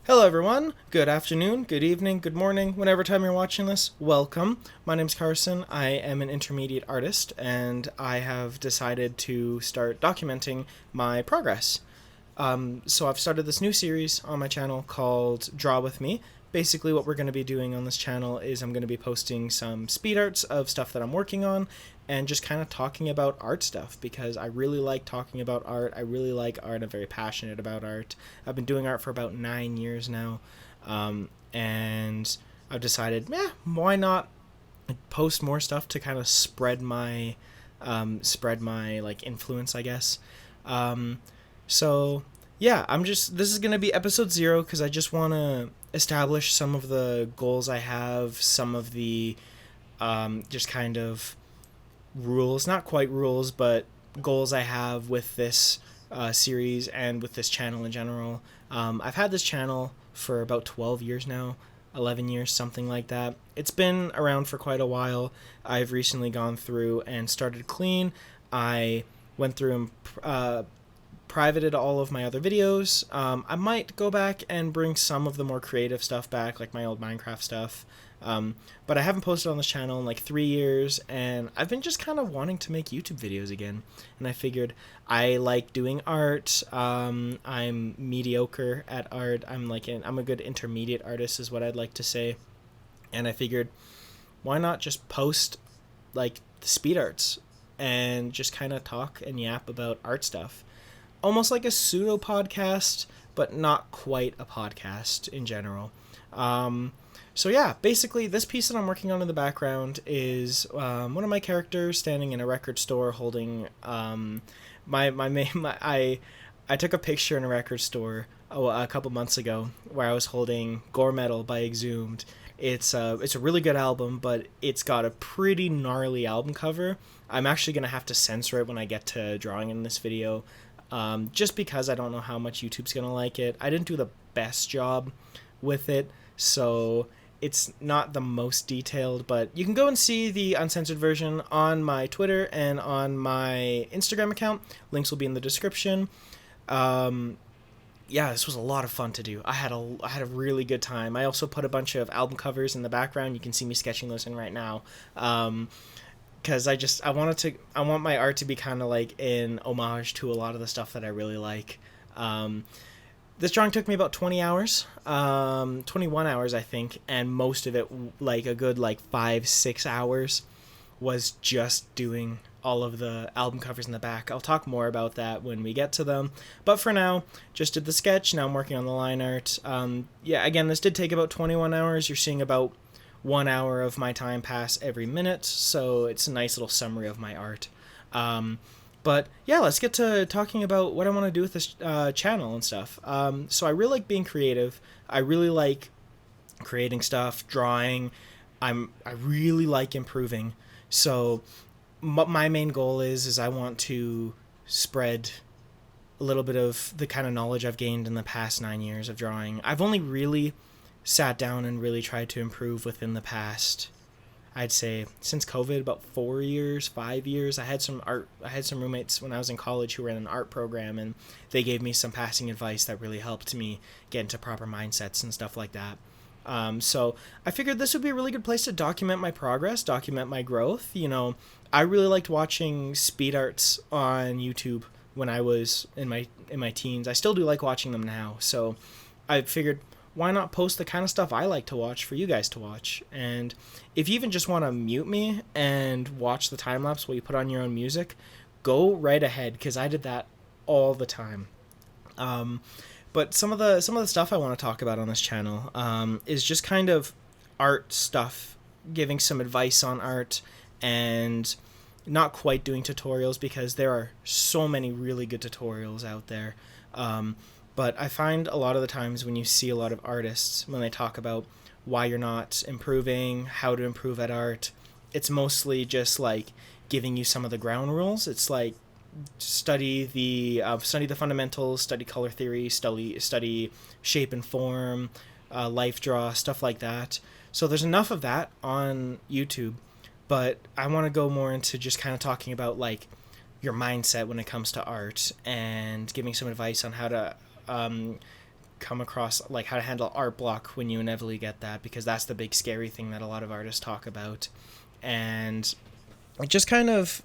Hello, everyone. Good afternoon, good evening, good morning, whenever time you're watching this. Welcome. My name's Carson. I am an intermediate artist, and I have decided to start documenting my progress. So I've started this new series on my channel called Draw With Me. Basically, what we're going to be doing on this channel is I'm going to be posting some speed arts of stuff that I'm working on and just kind of talking about art stuff because I really like talking about art. I really like art. I'm very passionate about art. I've been doing art for about 9 years now. And I've decided, why not post more stuff to kind of spread my like influence, I guess. Um, so yeah, this is gonna be episode 0 because I just want to establish some of the goals I have, some of the just kind of rules, not quite rules, but goals I have with this series and with this channel in general. I've had this channel for about 12 years now, 11 years, something like that. It's been around for quite a while. I've recently gone through and started clean. I went through and privated all of my other videos. I might go back and bring some of the more creative stuff back, like my old Minecraft stuff. But I haven't posted on this channel in like 3 years, and I've been just kind of wanting to make YouTube videos again. And I figured I like doing art. I'm mediocre at art. I'm a good intermediate artist, is what I'd like to say. And I figured, why not just post like the speed arts and just kind of talk and yap about art stuff, almost like a pseudo podcast, but not quite a podcast in general. So yeah, basically this piece that I'm working on in the background is one of my characters standing in a record store holding I took a picture in a record store a couple months ago where I was holding Gore Metal by Exhumed. It's a really good album, but it's got a pretty gnarly album cover. I'm actually gonna have to censor it when I get to drawing in this video, just because I don't know how much YouTube's gonna like it. I didn't do the best job with it, so it's not the most detailed, but you can go and see the uncensored version on my Twitter and on my Instagram account. Links will be in the description. Yeah, this was a lot of fun to do. I had a really good time. I also put a bunch of album covers in the background. You can see me sketching those in right now. Because I want my art to be kind of like an homage to a lot of the stuff that I really like. This drawing took me about 20 hours, 21 hours, I think, and most of it, like a good 5-6 hours, was just doing all of the album covers in the back. I'll talk more about that when we get to them, but for now, just did the sketch. Now I'm working on the line art. Yeah, again, this did take about 21 hours. You're seeing about 1 hour of my time pass every minute, so it's a nice little summary of my art. But yeah, let's get to talking about what I want to do with this channel and stuff. So I really like being creative. I really like creating stuff, drawing. I really like improving. So what my main goal is I want to spread a little bit of the kind of knowledge I've gained in the past 9 years of drawing. I've only really sat down and really tried to improve within the past, I'd say, since COVID, about 4 years, 5 years. I had some roommates when I was in college who were in an art program, and they gave me some passing advice that really helped me get into proper mindsets and stuff like that. So I figured this would be a really good place to document my progress, document my growth. I really liked watching speed arts on YouTube when I was in my teens. I still do like watching them now. So I figured, why not post the kind of stuff I like to watch for you guys to watch? And if you even just want to mute me and watch the time lapse while you put on your own music, go right ahead, because I did that all the time. But some of the stuff I want to talk about on this channel is just kind of art stuff, giving some advice on art, and not quite doing tutorials because there are so many really good tutorials out there. But I find a lot of the times when you see a lot of artists, when they talk about why you're not improving, how to improve at art, it's mostly just like giving you some of the ground rules. It's like study the fundamentals, study color theory, study shape and form, life draw, stuff like that. So there's enough of that on YouTube, but I want to go more into just kind of talking about like your mindset when it comes to art and giving some advice on how to come across like how to handle art block when you inevitably get that, because that's the big scary thing that a lot of artists talk about. And just kind of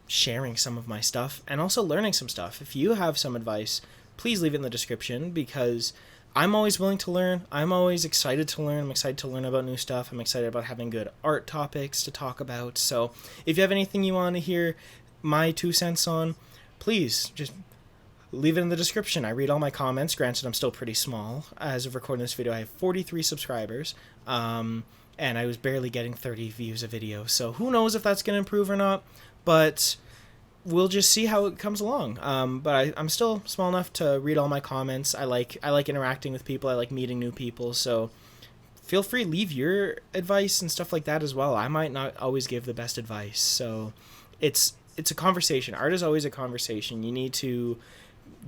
sharing some of my stuff and also learning some stuff. If you have some advice, please leave it in the description, because I'm always willing to learn. I'm always excited to learn. I'm excited to learn about new stuff. I'm excited about having good art topics to talk about. So if you have anything you want to hear my 2 cents on, please just leave it in the description. I read all my comments. Granted, I'm still pretty small. As of recording this video, I have 43 subscribers. And I was barely getting 30 views a video. So who knows if that's going to improve or not. But we'll just see how it comes along. But I'm still small enough to read all my comments. I like interacting with people. I like meeting new people. So feel free, leave your advice and stuff like that as well. I might not always give the best advice. So it's a conversation. Art is always a conversation. You need to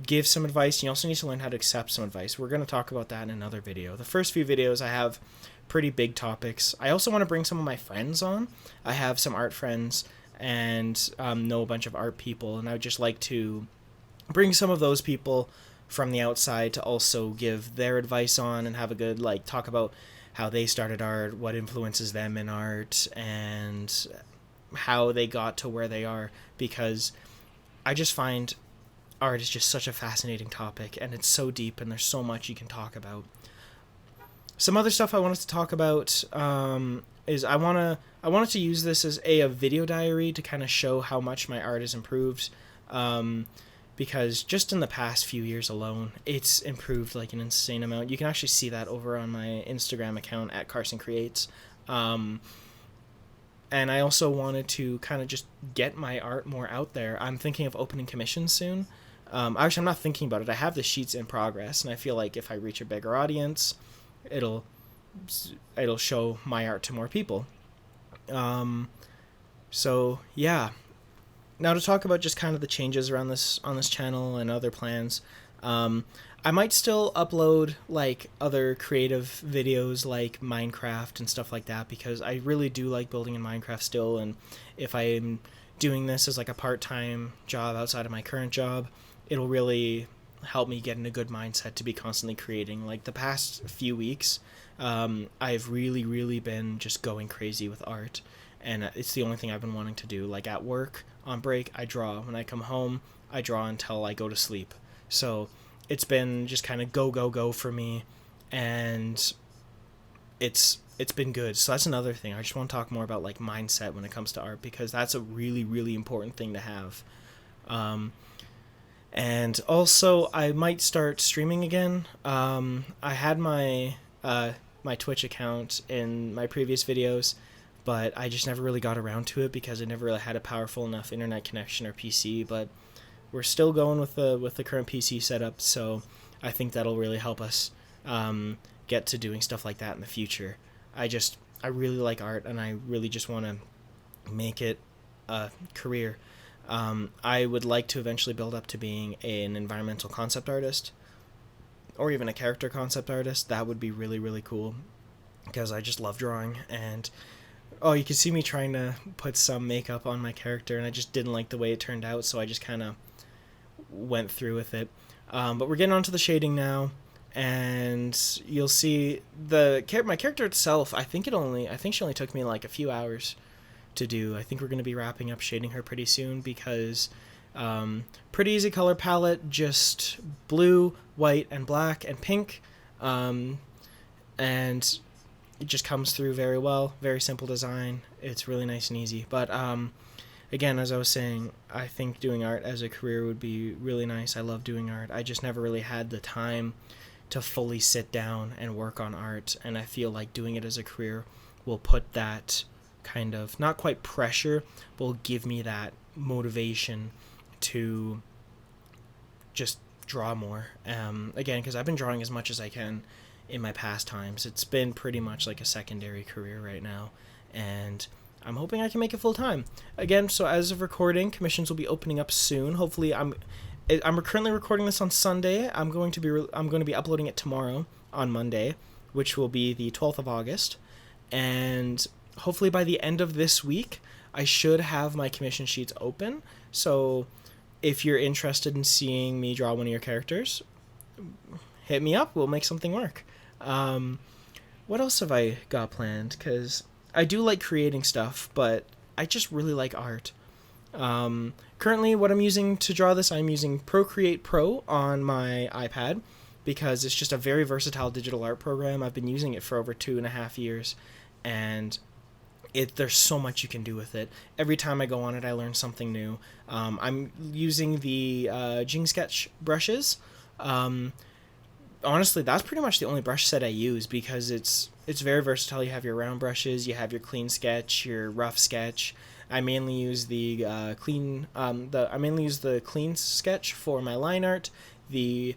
give some advice. You also need to learn how to accept some advice. We're going to talk about that in another video. The first few videos I have pretty big topics. I also want to bring some of my friends on. I have some art friends and know a bunch of art people, and I would just like to bring some of those people from the outside to also give their advice on and have a good talk about how they started art, what influences them in art, and how they got to where they are, because I just find art is just such a fascinating topic, and it's so deep, and there's so much you can talk about. Some other stuff I wanted to talk about is I wanted to use this as a video diary to kind of show how much my art has improved, because just in the past few years alone, it's improved like an insane amount. You can actually see that over on my Instagram account at Carson Creates. And I also wanted to kind of just get my art more out there. I'm thinking of opening commissions soon. Actually, I'm not thinking about it. I have the sheets in progress, and I feel like if I reach a bigger audience, it'll show my art to more people. So yeah. Now to talk about just kind of the changes around this on this channel and other plans. I might still upload like other creative videos like Minecraft and stuff like that, because I really do like building in Minecraft still, and if I'm doing this as like a part-time job outside of my current job, it'll really help me get in a good mindset to be constantly creating. Like the past few weeks, I've really been just going crazy with art, and it's the only thing I've been wanting to do. Like at work, on break, I draw. When I come home, I draw until I go to sleep. So it's been just kind of go for me, and it's been good. So that's another thing. I just want to talk more about like mindset when it comes to art, because that's a really important thing to have. And also I might start streaming again. I had my my Twitch account in my previous videos, but I just never really got around to it because I never really had a powerful enough internet connection or PC. But we're still going with the current PC setup, so I think that'll really help us get to doing stuff like that in the future. I really like art, and I really just want to make it a career. I would like to eventually build up to being an environmental concept artist, or even a character concept artist. That would be really cool, because I just love drawing. And you can see me trying to put some makeup on my character, and I just didn't like the way it turned out, so I just kind of went through with it. But we're getting onto the shading now, and you'll see my character itself. I think she only took me like a few hours to do. I think we're going to be wrapping up shading her pretty soon, because pretty easy color palette, just blue, white, and black, and pink, and it just comes through very well. Very simple design. It's really nice and easy. But again, as I was saying, I think doing art as a career would be really nice. I love doing art. I just never really had the time to fully sit down and work on art, and I feel like doing it as a career will put that kind of, not quite pressure, but will give me that motivation to just draw more. Again, because I've been drawing as much as I can in my past times. It's been pretty much like a secondary career right now, and I'm hoping I can make it full time. Again, so as of recording, commissions will be opening up soon. Hopefully, I'm currently recording this on Sunday. I'm going to be uploading it tomorrow on Monday, which will be the 12th of August, and hopefully by the end of this week, I should have my commission sheets open. So if you're interested in seeing me draw one of your characters, hit me up. We'll make something work. What else have I got planned? Because I do like creating stuff, but I just really like art. Currently, what I'm using to draw this, I'm using Procreate Pro on my iPad because it's just a very versatile digital art program. I've been using it for over 2.5 years, and there's so much you can do with it. Every time I go on it, I learn something new. I'm using the Jing Sketch brushes. Honestly, that's pretty much the only brush set I use because it's very versatile. You have your round brushes, you have your clean sketch, your rough sketch. I mainly use the clean sketch for my line art, the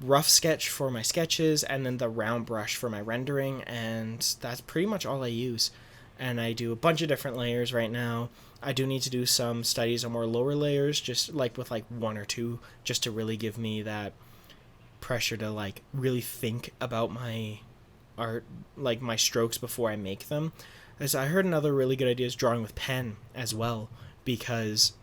rough sketch for my sketches, and then the round brush for my rendering, and that's pretty much all I use. And I do a bunch of different layers right now. I do need to do some studies on more lower layers, just like with like one or two, just to really give me that pressure to like really think about my art, like my strokes before I make them. As I heard another really good idea is drawing with pen as well, because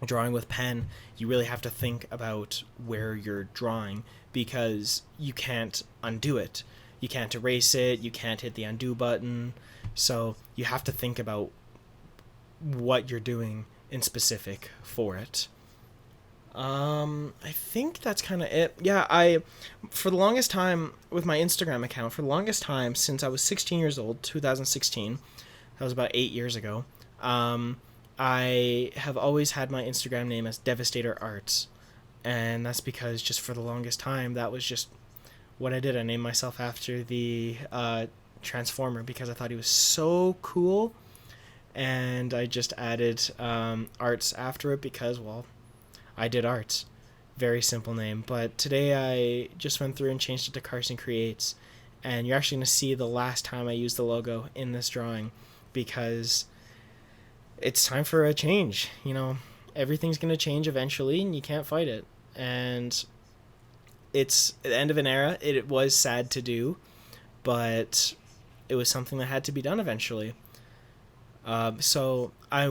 drawing with pen, you really have to think about where you're drawing because you can't undo it. You can't erase it, you can't hit the undo button. So you have to think about what you're doing in specific for it. I think that's kind of it. Yeah, for the longest time with my Instagram account, for the longest time since I was 16 years old, 2016, that was about 8 years ago, I have always had my Instagram name as Devastator Arts. And that's because just for the longest time, that was just what I did. I named myself after the Transformer because I thought he was so cool. And I just added arts after it because, well, I did arts. Very simple name. But today I just went through and changed it to Carson Creates. And you're actually going to see the last time I used the logo in this drawing because it's time for a change. You know, everything's going to change eventually and you can't fight it. And it's the end of an era. It was sad to do, but it was something that had to be done eventually. So I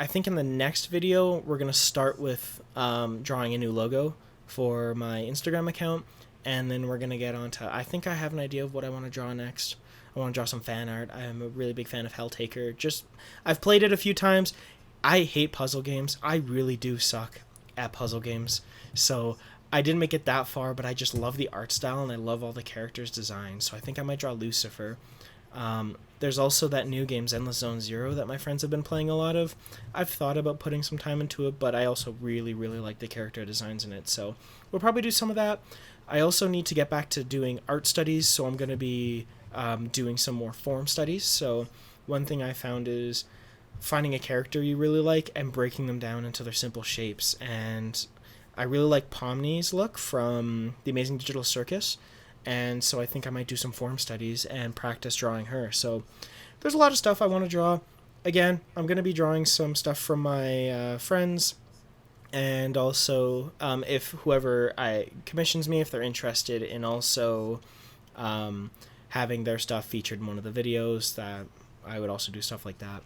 think in the next video, we're going to start with drawing a new logo for my Instagram account. And then we're going to get on to, I think I have an idea of what I want to draw next. I want to draw some fan art. I am a really big fan of Helltaker. I've played it a few times. I hate puzzle games. I really do suck at puzzle games. So I didn't make it that far, but I just love the art style and I love all the characters' designs. So I think I might draw Lucifer. There's also that new game, Zenless Zone Zero, that my friends have been playing a lot of. I've thought about putting some time into it, but I also really, really like the character designs in it. So we'll probably do some of that. I also need to get back to doing art studies, so I'm going to be doing some more form studies. So one thing I found is finding a character you really like and breaking them down into their simple shapes. And I really like Pomni's look from The Amazing Digital Circus, and so I think I might do some form studies and practice drawing her. So there's a lot of stuff I want to draw. Again, I'm going to be drawing some stuff from my friends, and also if whoever commissions me, if they're interested in also having their stuff featured in one of the videos, that I would also do stuff like that.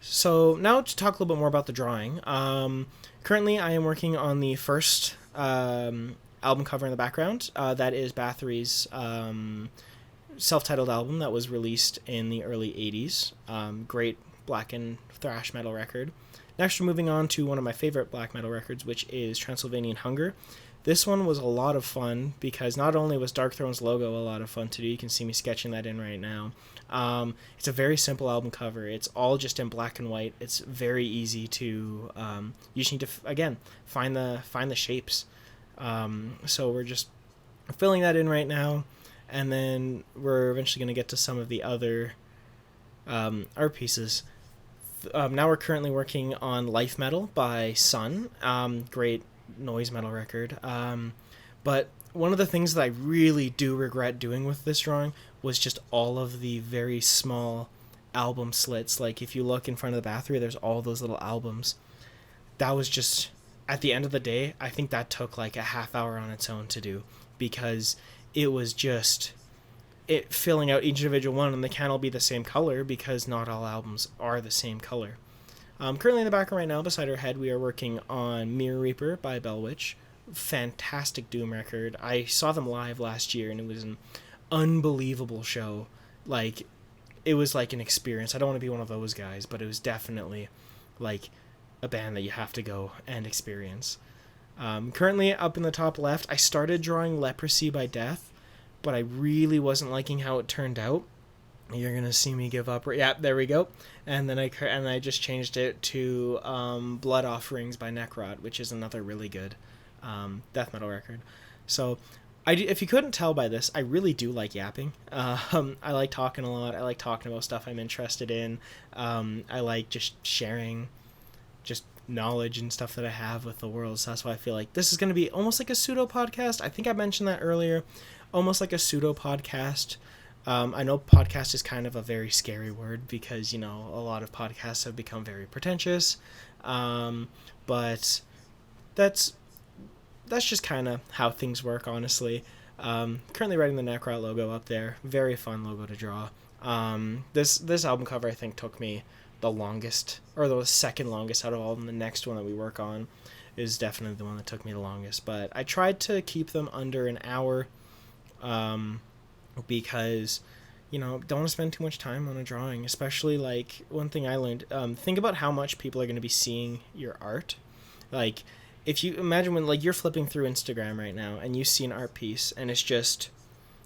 So now to talk a little bit more about the drawing. Currently, I am working on the first album cover in the background. That is Bathory's self-titled album that was released in the early 80s. Great black and thrash metal record. Next, we're moving on to one of my favorite black metal records, which is Transylvanian Hunger. This one was a lot of fun because not only was Darkthrone's logo a lot of fun to do, you can see me sketching that in right now. It's a very simple album cover. It's all just in black and white. It's very easy to, you just need to, again, find the shapes. So we're just filling that in right now, and then we're eventually going to get to some of the other art pieces. Now we're currently working on Life Metal by Sun. Great noise metal record. But one of the things that I really do regret doing with this drawing was just all of the very small album slits. Like if you look in front of the Bathory, there's all those little albums. That was just, at the end of the day, I think that took like a half hour on its own to do, because it was just filling out each individual one, and they can't all be the same color because not all albums are the same color. Currently in the background right now, beside our head, we are working on Mirror Reaper by Bell Witch, fantastic Doom record. I saw them live last year, and it was an unbelievable show. Like, it was like an experience. I don't want to be one of those guys, but it was definitely like a band that you have to go and experience. Currently up in the top left, I started drawing Leprosy by Death, but I really wasn't liking how it turned out. You're gonna see me give up. Yeah, there we go. And then I just changed it to Blood Offerings by Necrot, which is another really good death metal record. So if you couldn't tell by this, I really do like yapping. I like talking a lot. I like talking about stuff I'm interested in. I like just sharing just knowledge and stuff that I have with the world. So that's why I feel like this is going to be almost like a pseudo podcast. I think I mentioned that earlier. Almost like a pseudo podcast. I know podcast is kind of a very scary word because, a lot of podcasts have become very pretentious. But that's just kind of how things work, honestly. Currently writing the Necrot logo up there. Very fun logo to draw. This album cover, I think, took me the longest, or the second longest out of all of them. The next one that we work on is definitely the one that took me the longest. But I tried to keep them under an hour because, don't want to spend too much time on a drawing. Especially, like, one thing I learned, think about how much people are going to be seeing your art. Like, if you imagine when, like, you're flipping through Instagram right now and you see an art piece and it's just,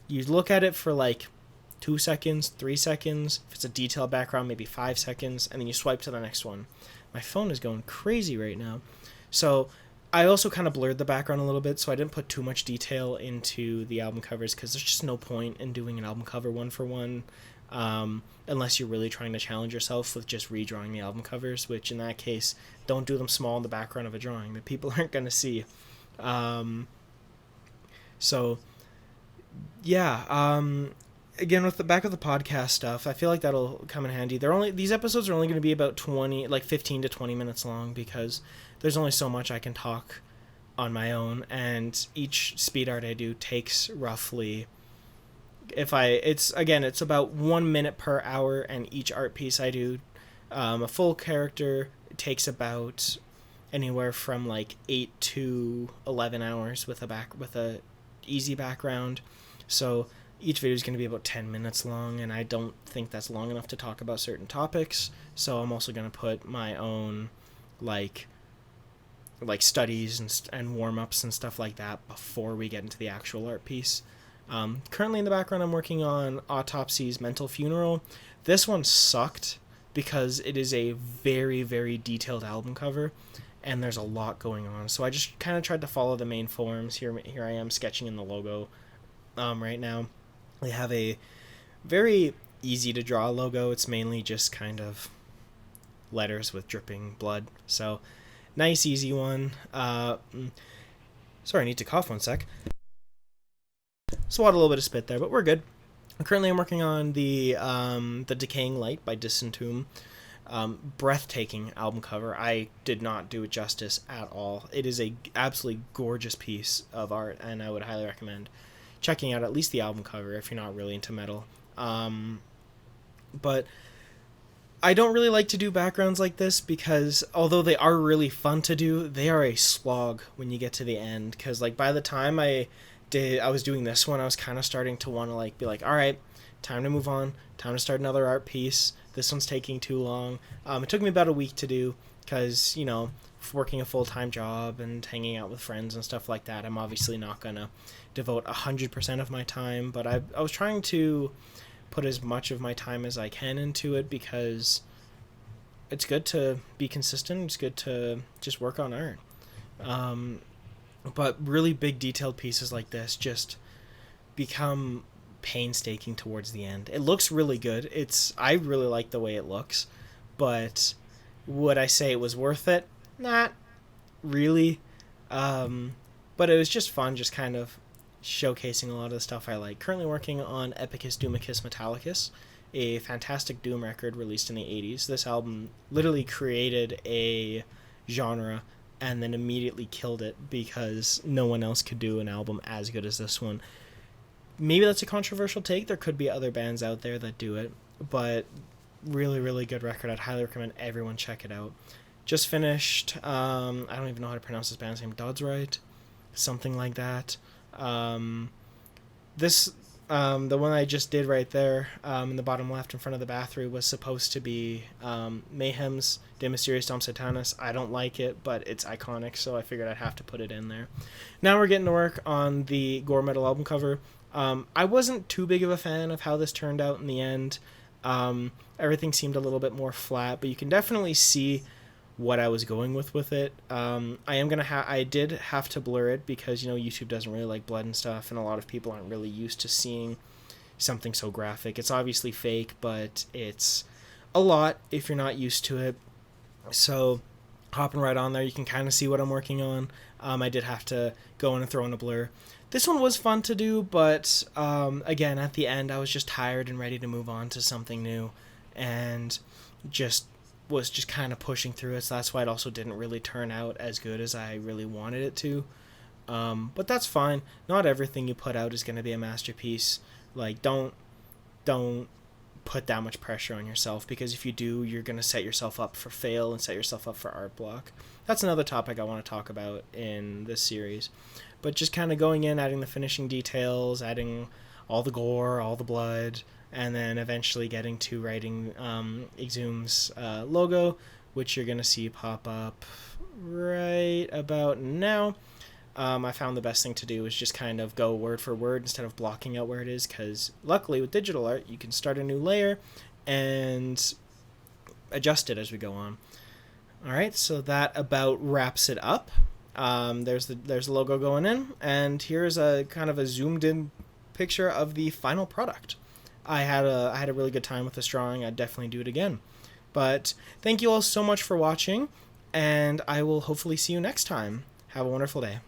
you look at it for like 2 seconds, 3 seconds, if it's a detailed background, maybe 5 seconds, and then you swipe to the next one. My phone is going crazy right now. So I also kind of blurred the background a little bit, so I didn't put too much detail into the album covers because there's just no point in doing an album cover one for one, unless you're really trying to challenge yourself with just redrawing the album covers, which in that case, don't do them small in the background of a drawing that people aren't going to see. So, yeah, again, with the back of the podcast stuff, I feel like that'll come in handy. These episodes are only going to be about 15 to 20 minutes long because there's only so much I can talk on my own, and each speed art I do takes roughly, it's about 1 minute per hour, and each art piece I do, a full character takes about anywhere from like 8 to 11 hours with a easy background. So each video is going to be about 10 minutes long, and I don't think that's long enough to talk about certain topics. So I'm also going to put my own like studies and warm-ups and stuff like that before we get into the actual art piece. Currently in the background, I'm working on Autopsy's Mental Funeral. This one sucked because it is a very, very detailed album cover, and there's a lot going on. So I just kind of tried to follow the main forms. Here I am sketching in the logo right now. They have a very easy to draw logo. It's mainly just kind of letters with dripping blood. So nice, easy one. Sorry, I need to cough 1 sec. Swat a little bit of spit there, but we're good. Currently, I'm working on the Decaying Light by Disentomb. Breathtaking album cover. I did not do it justice at all. It is a absolutely gorgeous piece of art, and I would highly recommend checking out at least the album cover if you're not really into metal. But I don't really like to do backgrounds like this because although they are really fun to do, they are a slog when you get to the end. Because like by the time I was doing this one, I was kind of starting to want to like be like, all right, time to move on, time to start another art piece. This one's taking too long. It took me about a week to do because, working a full-time job and hanging out with friends and stuff like that, I'm obviously not going to devote 100% of my time, but I was trying to put as much of my time as I can into it because it's good to be consistent. It's good to just work on art. But really big detailed pieces like this just become painstaking towards the end. It looks really good. I really like the way it looks, but would I say it was worth it? Not really. But it was just fun, just kind of showcasing a lot of the stuff I like. Currently working on Epicus Doomicus Metallicus, a fantastic Doom record released in the 80s. This album literally created a genre and then immediately killed it because no one else could do an album as good as this one. Maybe that's a controversial take. There could be other bands out there that do it, but really, really good record. I'd highly recommend everyone check it out. Just finished, I don't even know how to pronounce this band's name, Dodds Right. something like that. Um, this the one I just did right there in the bottom left in front of the bathroom was supposed to be Mayhem's De Mysteriis Dom Satanas. I don't like it, but it's iconic, so I figured I'd have to put it in there. Now we're getting to work on the Gore Metal album cover. I wasn't too big of a fan of how this turned out in the end. Everything seemed a little bit more flat, but you can definitely see what I was going with it. I did have to blur it because YouTube doesn't really like blood and stuff, and a lot of people aren't really used to seeing something so graphic. It's obviously fake, but it's a lot if you're not used to it. So hopping right on there, you can kind of see what I'm working on. I did have to go in and throw in a blur. This one was fun to do, but again, at the end, I was just tired and ready to move on to something new, and was just kind of pushing through it. So that's why it also didn't really turn out as good as I really wanted it to. But that's fine. Not everything you put out is going to be a masterpiece. Like, don't put that much pressure on yourself, because if you do, you're going to set yourself up for fail and set yourself up for art block. That's another topic I want to talk about in this series. But just kind of going in, adding the finishing details, adding all the gore, all the blood, and then eventually getting to writing Exhum's logo, which you're going to see pop up right about now. I found the best thing to do is just kind of go word for word instead of blocking out where it is, because luckily with digital art, you can start a new layer and adjust it as we go on. All right, so that about wraps it up. There's the logo going in, and here's a kind of a zoomed in picture of the final product. I had a really good time with this drawing. I'd definitely do it again. But thank you all so much for watching, and I will hopefully see you next time. Have a wonderful day.